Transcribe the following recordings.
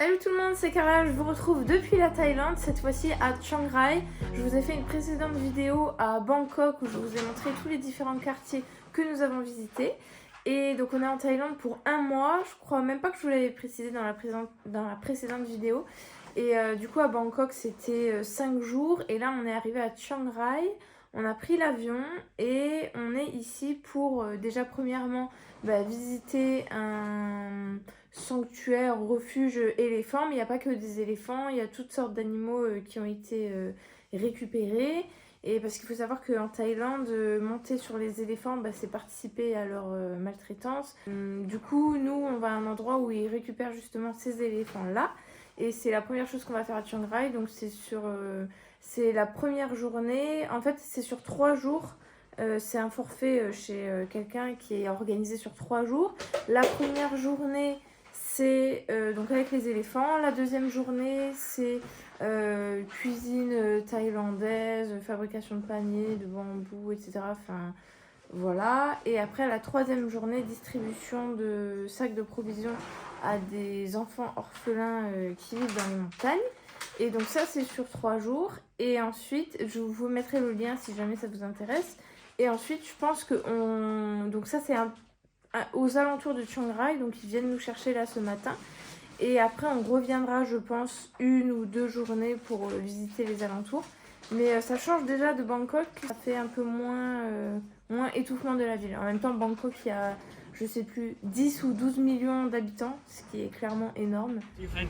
Salut tout le monde, c'est Carla, je vous retrouve depuis la Thaïlande, cette fois-ci à Chiang Rai. Je vous ai fait une précédente vidéo à Bangkok où je vous ai montré tous les différents quartiers que nous avons visités. Et donc on est en Thaïlande pour un mois, je crois même pas que je vous l'avais précisé dans la précédente vidéo. Et du coup à Bangkok c'était 5 jours et là on est arrivé à Chiang Rai. On a pris l'avion et on est ici pour déjà premièrement visiter un sanctuaire, refuge éléphant, mais il n'y a pas que des éléphants, il y a toutes sortes d'animaux qui ont été récupérés. Et parce qu'il faut savoir qu'en Thaïlande, monter sur les éléphants, c'est participer à leur maltraitance. Du coup, nous, on va à un endroit où ils récupèrent justement ces éléphants-là. Et c'est la première chose qu'on va faire à Chiang Rai. Donc c'est la première journée. En fait, c'est sur 3 jours. C'est un forfait chez quelqu'un qui est organisé sur 3 jours. La première journée, c'est donc avec les éléphants. La deuxième journée, c'est cuisine thaïlandaise, fabrication de paniers, de bambou, etc. Enfin, voilà. Et après, la troisième journée, distribution de sacs de provisions à des enfants orphelins qui vivent dans les montagnes. Et donc ça, c'est sur 3 jours. Et ensuite, je vous mettrai le lien si jamais ça vous intéresse. Et ensuite, je pense que donc ça, c'est aux alentours de Chiang Rai. Donc, ils viennent nous chercher là ce matin. Et après, on reviendra, je pense, 1 ou 2 journées pour visiter les alentours. Mais ça change déjà de Bangkok. Ça fait un peu moins étouffement de la ville. En même temps, Bangkok, il y a, je sais plus, 10 ou 12 millions d'habitants, ce qui est clairement énorme. Ouais.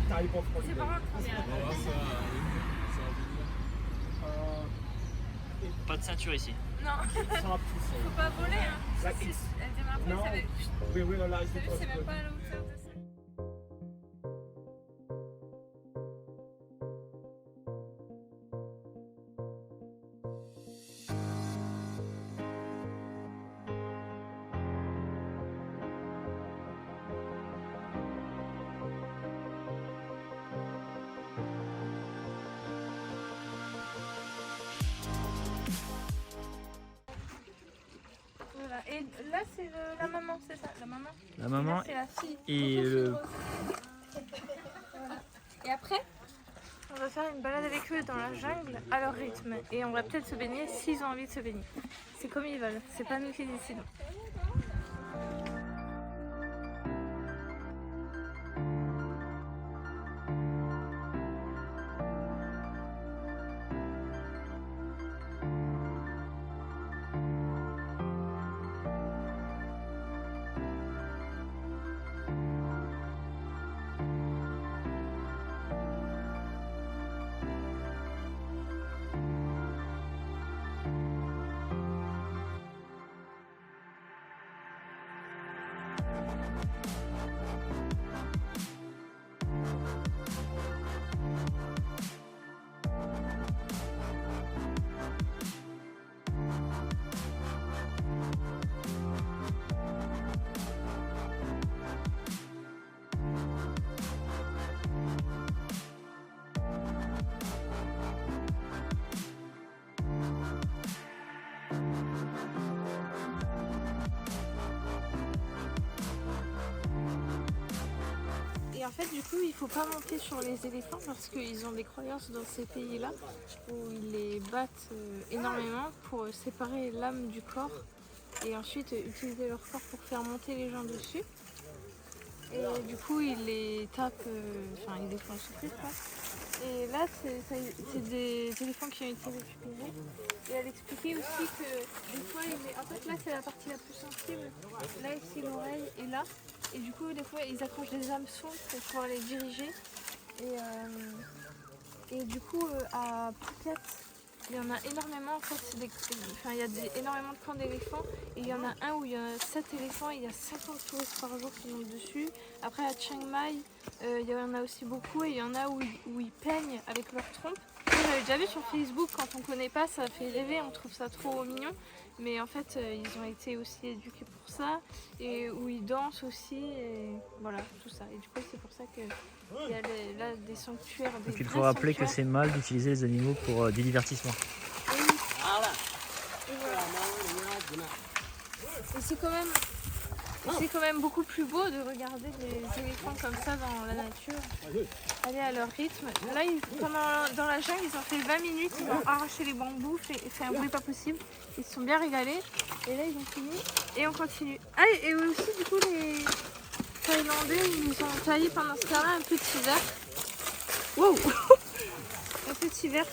C'est pas grave, Pas de ceinture ici. non, faut pas voler. Hein. Elle démarre après, ça va être... C'est même pas à la hauteur de ça. Voilà. Et là, c'est la maman, c'est ça, la maman. La maman C'est la fille. et le... Voilà. Et après, on va faire une balade avec eux dans la jungle à leur rythme. Et on va peut-être se baigner s'ils ont envie de se baigner. C'est comme ils veulent, c'est pas nous qui décidons. Et en fait, du coup, il faut pas monter sur les éléphants parce qu'ils ont des croyances dans ces pays-là où ils les battent énormément pour séparer l'âme du corps et ensuite utiliser leur corps pour faire monter les gens dessus. Et du coup, ils les tapent, ils les font souffrir, quoi. Et là, c'est des éléphants qui ont été récupérés. Et elle expliquait aussi que des fois, en fait, là, c'est la partie la plus sensible. Là, ici, l'oreille et là. Et du coup, des fois, ils accrochent des hameçons pour pouvoir les diriger. Et du coup, à Phuket, il y en a énormément. En fait, il y a énormément de camps d'éléphants. Et il y en a un où il y a 7 éléphants et il y a 50 touristes par jour qui montent dessus. Après, à Chiang Mai, il y en a aussi beaucoup. Et il y en a où ils peignent avec leur trompe. J'avais déjà vu sur Facebook, quand on connaît pas, ça fait rêver, on trouve ça trop mignon. Mais en fait, ils ont été aussi éduqués pour ça, et où ils dansent aussi, et voilà, tout ça. Et du coup, c'est pour ça qu'il y a là des sanctuaires. Donc il faut rappeler que c'est mal d'utiliser les animaux pour du divertissement. Et c'est quand même C'est quand même beaucoup plus beau de regarder les éléphants comme ça dans la nature, aller à leur rythme. Là, dans la jungle, ils ont fait 20 minutes, ils ont arraché les bambous, fait un bruit pas possible. Ils se sont bien régalés. Et là, ils ont fini et on continue. Ah, et aussi, du coup, les Thaïlandais, ils nous ont taillé pendant ce temps-là un petit verre. Wow. Un petit verre.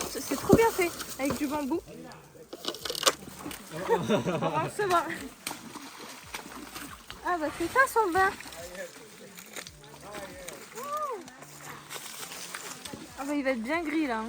C'est trop bien fait, avec du bambou. On va recevoir. Ah bah c'est ça son bain. Ah bah il va être bien gris là.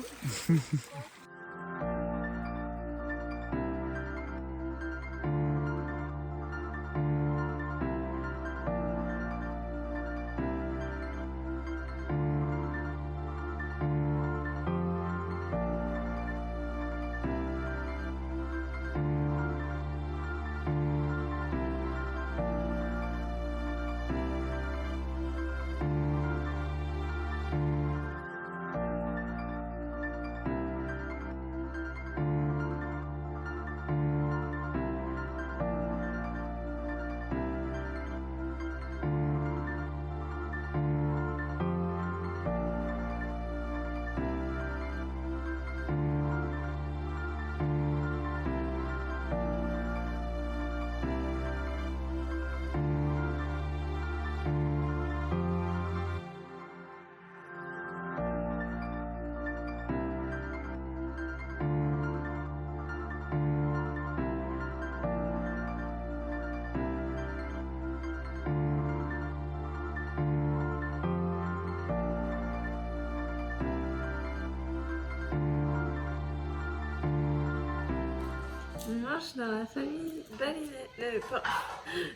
On marche dans la famille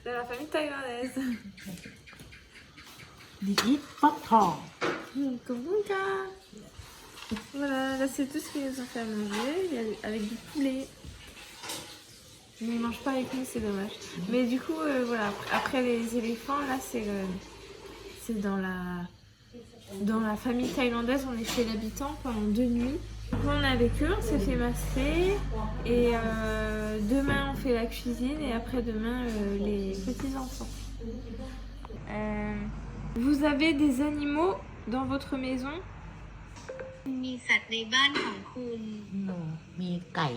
dans la famille thaïlandaise. Đi phát thò. Voilà, là c'est tout ce qu'ils nous ont fait à manger, avec du poulet. Mais ils mangent pas avec nous, c'est dommage. Mais du coup, voilà, après les éléphants, là c'est dans la famille thaïlandaise, on est chez l'habitant pendant 2 nuits. Donc on est avec eux, on s'est fait masser et demain on fait la cuisine et après-demain les petits-enfants. Vous avez des animaux dans votre maison? มีสัตว์ในบ้านของคุณ No, มีไก่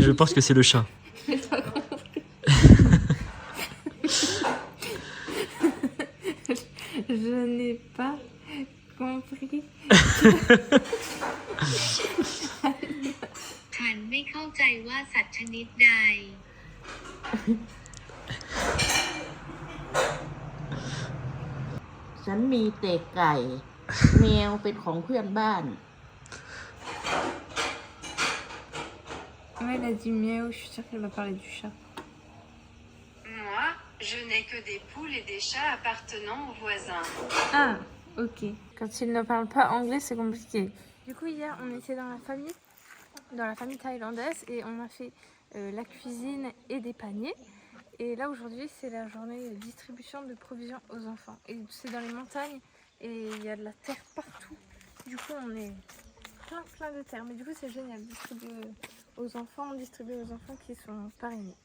Je pense que c'est le chat. Je n'ai pas compris. ฉันไม่เข้าใจว่าสัตว์ชนิดใด ฉันมีแต่ไก่ แมวเป็นของเพื่อนบ้าน Ouais, elle a dit miaou, je suis sûre qu'elle va parler du chat. Moi, je n'ai que des poules et des chats appartenant aux voisins. Ah, ok. Quand ils ne parlent pas anglais, c'est compliqué. Du coup, hier, on était dans la famille thaïlandaise et on a fait la cuisine et des paniers. Et là, aujourd'hui, c'est la journée de distribution de provisions aux enfants. Et c'est dans les montagnes et il y a de la terre partout. Du coup, on est plein de terre. Mais du coup, c'est génial. Distribuer aux enfants qui sont parrainés.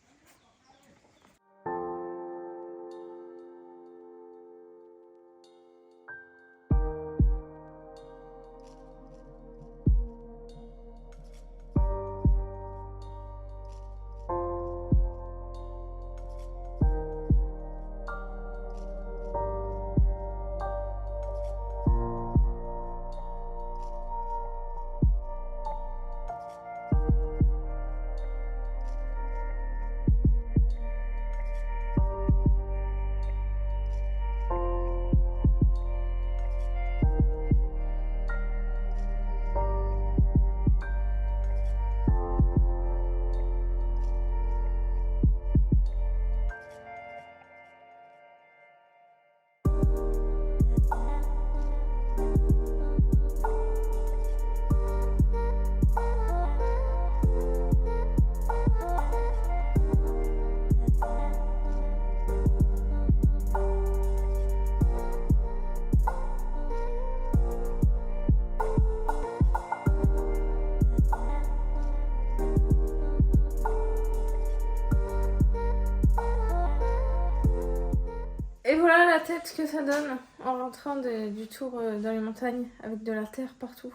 Et voilà la tête que ça donne en rentrant du tour dans les montagnes avec de la terre partout.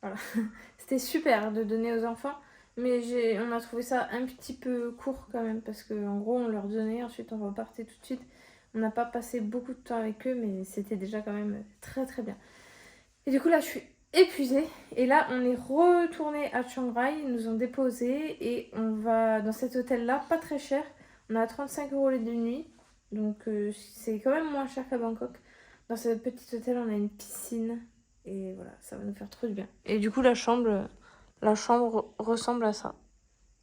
Voilà. C'était super de donner aux enfants, mais on a trouvé ça un petit peu court quand même parce qu'en gros on leur donnait, ensuite on repartait tout de suite. On n'a pas passé beaucoup de temps avec eux, mais c'était déjà quand même très très bien. Et du coup là je suis épuisée et là on est retourné à Chiang Rai, ils nous ont déposé et on va dans cet hôtel là, pas très cher. On a 35 € les 2 nuits, donc c'est quand même moins cher qu'à Bangkok. Dans ce petit hôtel on a une piscine et voilà, ça va nous faire trop du bien. Et du coup la chambre ressemble à ça.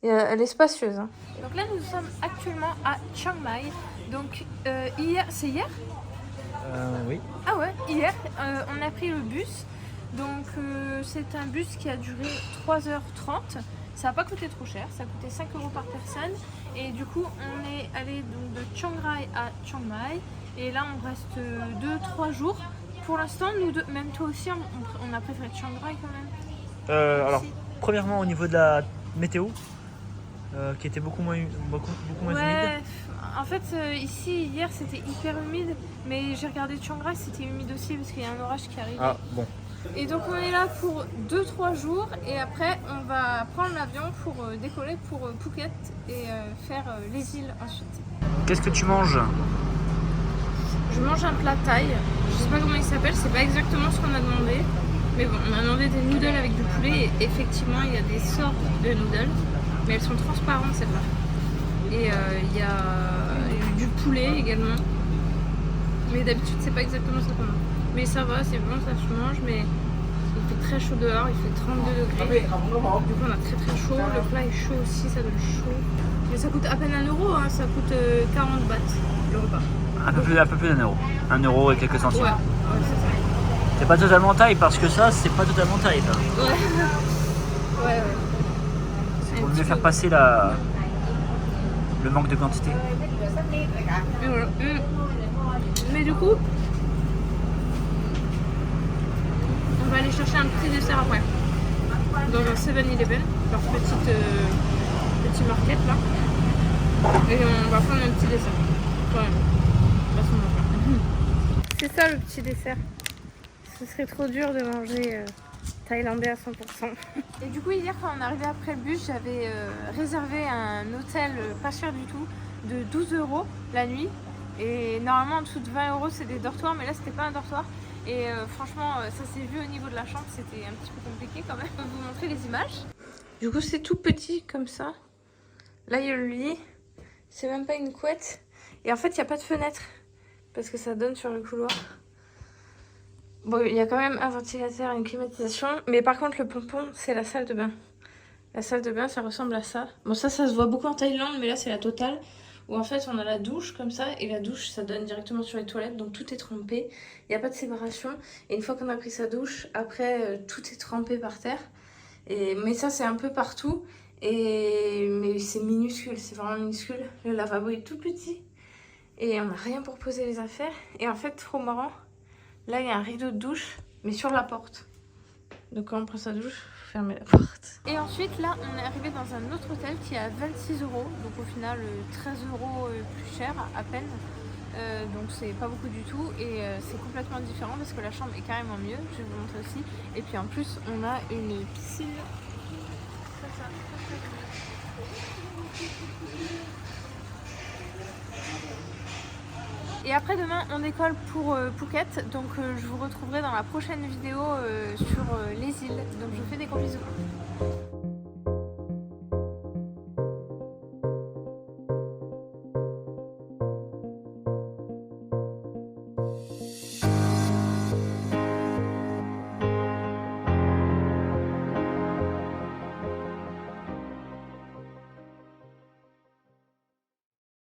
Et, elle est spacieuse. Hein. Donc là nous sommes actuellement à Chiang Mai. Donc c'est hier Oui. Ah ouais, hier on a pris le bus. Donc c'est un bus qui a duré 3h30. Ça n'a pas coûté trop cher, ça a coûté 5 € par personne. Et du coup on est allé donc de Chiang Rai à Chiang Mai. Et là on reste 2-3 jours. Pour l'instant, nous deux, même toi aussi, on a préféré Chiang Rai quand même. Alors, premièrement au niveau de la météo, qui était beaucoup moins humide. En fait, ici, hier, c'était hyper humide. Mais j'ai regardé Chiang Rai, c'était humide aussi parce qu'il y a un orage qui arrive. Ah bon. Et donc, on est là pour 2-3 jours. Et après, on va prendre l'avion pour décoller pour Phuket et faire les îles ensuite. Qu'est-ce que tu manges? Je mange un plat thaï. Je sais pas comment il s'appelle, c'est pas exactement ce qu'on a demandé. Mais bon, on a demandé des noodles avec du poulet et effectivement, il y a des sortes de noodles. Mais elles sont transparentes celles-là. Et il y a du poulet également. Mais d'habitude c'est pas exactement ça qu'on a. Mais ça va, c'est bon, ça se mange, mais il fait très chaud dehors, il fait 32 degrés. Du coup on a très très chaud, le plat est chaud aussi, ça donne chaud. Mais ça coûte à peine 1 €, hein, ça coûte 40 bahts le repas. Un peu plus d'1 €. 1 € et quelques centimes. Ouais, c'est ça. C'est pas totalement taille parce que ça, c'est pas totalement taille. Ouais. C'est pour mieux faire passer le manque de quantité. Et voilà. Mais du coup, on va aller chercher un petit dessert après. Dans un 7-Eleven, leur petit market là. Et on va prendre un petit dessert. Quand même. C'est ça le petit dessert. Ce serait trop dur de manger thaïlandais à 100%. Et du coup hier quand on est arrivé après le bus, j'avais réservé un hôtel pas cher du tout de 12 € la nuit. Et normalement en dessous de 20 € c'est des dortoirs, mais là c'était pas un dortoir. Et franchement ça s'est vu au niveau de la chambre, c'était un petit peu compliqué quand même. Je vais vous montrer les images. Du coup c'est tout petit comme ça. Là il y a le lit, c'est même pas une couette. Et en fait il n'y a pas de fenêtre parce que ça donne sur le couloir. Bon, il y a quand même un ventilateur et une climatisation. Mais par contre, le pompon, c'est la salle de bain. La salle de bain, ça ressemble à ça. Bon, ça se voit beaucoup en Thaïlande, mais là, c'est la totale. Où en fait, on a la douche comme ça. Et la douche, ça donne directement sur les toilettes. Donc, tout est trempé. Il n'y a pas de séparation. Et une fois qu'on a pris sa douche, après, tout est trempé par terre. Mais ça, c'est un peu partout. Mais c'est minuscule. C'est vraiment minuscule. Le lavabo est tout petit. Et on n'a rien pour poser les affaires. Et en fait, trop marrant. Là, il y a un rideau de douche, mais sur la porte. Donc quand on prend sa douche, il faut fermer la porte. Et ensuite, là, on est arrivé dans un autre hôtel qui est à 26 €. Donc au final, 13 € plus cher, à peine. Donc c'est pas beaucoup du tout. Et c'est complètement différent parce que la chambre est carrément mieux. Je vais vous montrer aussi. Et puis en plus, on a une piscine. Comme ça. Et après demain on décolle pour Phuket, donc je vous retrouverai dans la prochaine vidéo sur les îles. Donc je vous fais des gros bisous.